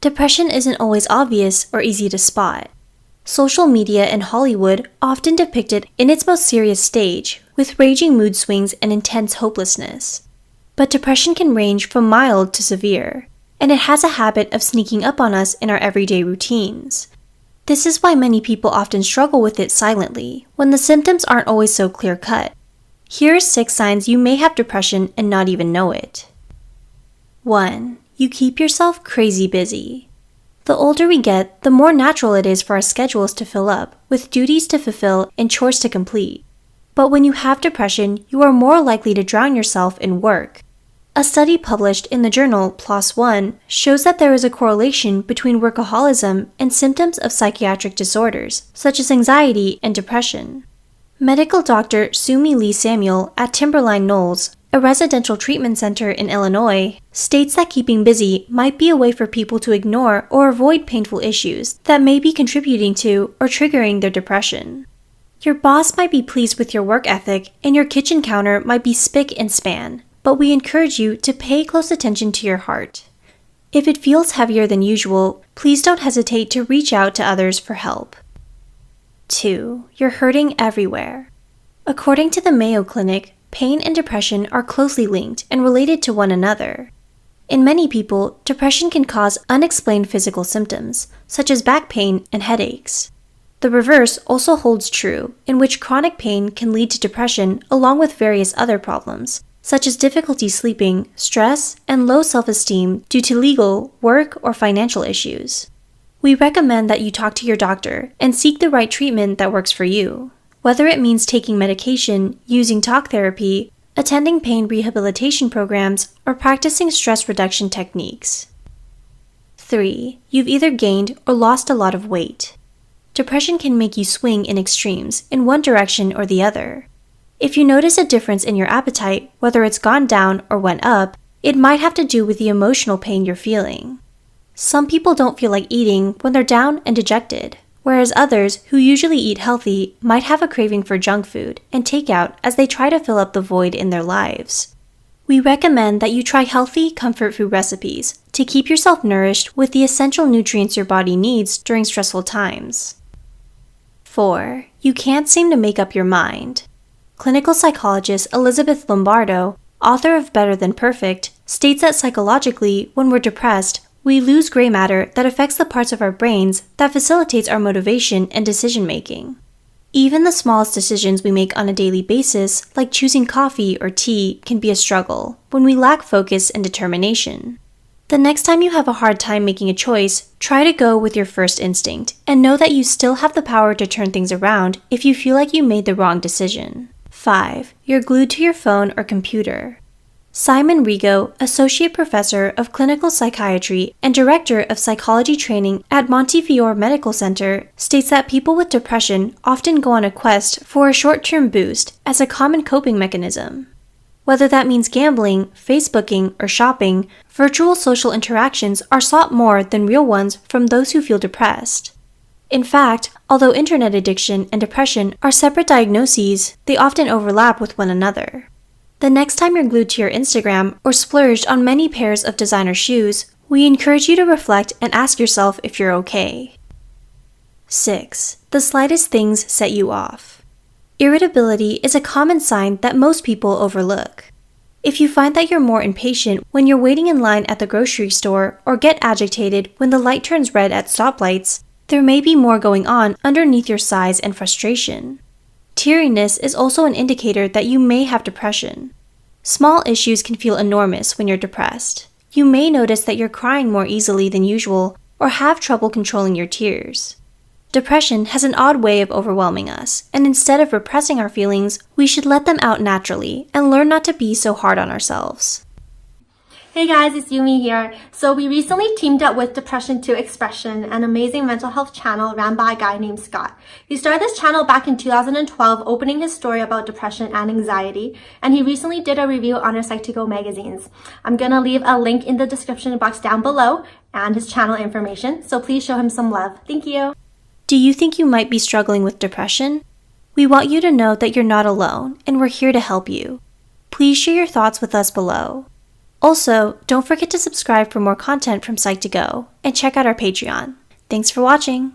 Depression isn't always obvious or easy to spot. Social media and Hollywood often depict it in its most serious stage, with raging mood swings and intense hopelessness. But depression can range from mild to severe, and it has a habit of sneaking up on us in our everyday routines. This is why many people often struggle with it silently, when the symptoms aren't always so clear-cut. Here are 6 signs you may have depression and not even know it. 1. You keep yourself crazy busy. The older we get, the more natural it is for our schedules to fill up, with duties to fulfill and chores to complete. But when you have depression, you are more likely to drown yourself in work. A study published in the journal PLOS ONE shows that there is a correlation between workaholism and symptoms of psychiatric disorders, such as anxiety and depression. Medical doctor Sumi Lee Samuel at Timberline Knolls, a residential treatment center in Illinois, states that keeping busy might be a way for people to ignore or avoid painful issues that may be contributing to or triggering their depression. Your boss might be pleased with your work ethic and your kitchen counter might be spick and span, but we encourage you to pay close attention to your heart. If it feels heavier than usual, please don't hesitate to reach out to others for help. 2. You're hurting everywhere. According to the Mayo Clinic, pain and depression are closely linked and related to one another. In many people, depression can cause unexplained physical symptoms, such as back pain and headaches. The reverse also holds true, in which chronic pain can lead to depression along with various other problems, such as difficulty sleeping, stress, and low self-esteem due to legal, work, or financial issues. We recommend that you talk to your doctor and seek the right treatment that works for you, whether it means taking medication, using talk therapy, attending pain rehabilitation programs, or practicing stress reduction techniques. 3. You've either gained or lost a lot of weight. Depression can make you swing in extremes in one direction or the other. If you notice a difference in your appetite, whether it's gone down or went up, it might have to do with the emotional pain you're feeling. Some people don't feel like eating when they're down and dejected, whereas others who usually eat healthy might have a craving for junk food and takeout as they try to fill up the void in their lives. We recommend that you try healthy, comfort food recipes to keep yourself nourished with the essential nutrients your body needs during stressful times. 4. You can't seem to make up your mind. Clinical psychologist Elizabeth Lombardo, author of Better Than Perfect, states that psychologically, when we're depressed, we lose gray matter that affects the parts of our brains that facilitates our motivation and decision-making. Even the smallest decisions we make on a daily basis, like choosing coffee or tea, can be a struggle when we lack focus and determination. The next time you have a hard time making a choice, try to go with your first instinct and know that you still have the power to turn things around if you feel like you made the wrong decision. 5. You're glued to your phone or computer. Simon Rigo, Associate Professor of Clinical Psychiatry and Director of Psychology Training at Montefiore Medical Center, states that people with depression often go on a quest for a short-term boost as a common coping mechanism. Whether that means gambling, Facebooking, or shopping, virtual social interactions are sought more than real ones from those who feel depressed. In fact, although internet addiction and depression are separate diagnoses, they often overlap with one another. The next time you're glued to your Instagram or splurged on many pairs of designer shoes, we encourage you to reflect and ask yourself if you're okay. 6. The slightest things set you off. Irritability is a common sign that most people overlook. If you find that you're more impatient when you're waiting in line at the grocery store or get agitated when the light turns red at stoplights, there may be more going on underneath your sighs and frustration. Teariness is also an indicator that you may have depression. Small issues can feel enormous when you're depressed. You may notice that you're crying more easily than usual or have trouble controlling your tears. Depression has an odd way of overwhelming us, and instead of repressing our feelings, we should let them out naturally and learn not to be so hard on ourselves. Hey guys, it's Yumi here. So we recently teamed up with Depression to Expression, an amazing mental health channel ran by a guy named Scott. He started this channel back in 2012, opening his story about depression and anxiety, and he recently did a review on our Psychico magazines. I'm gonna leave a link in the description box down below and his channel information, so please show him some love. Thank you. Do you think you might be struggling with depression? We want you to know that you're not alone, and we're here to help you. Please share your thoughts with us below. Also, don't forget to subscribe for more content from Psych2Go and check out our Patreon. Thanks for watching!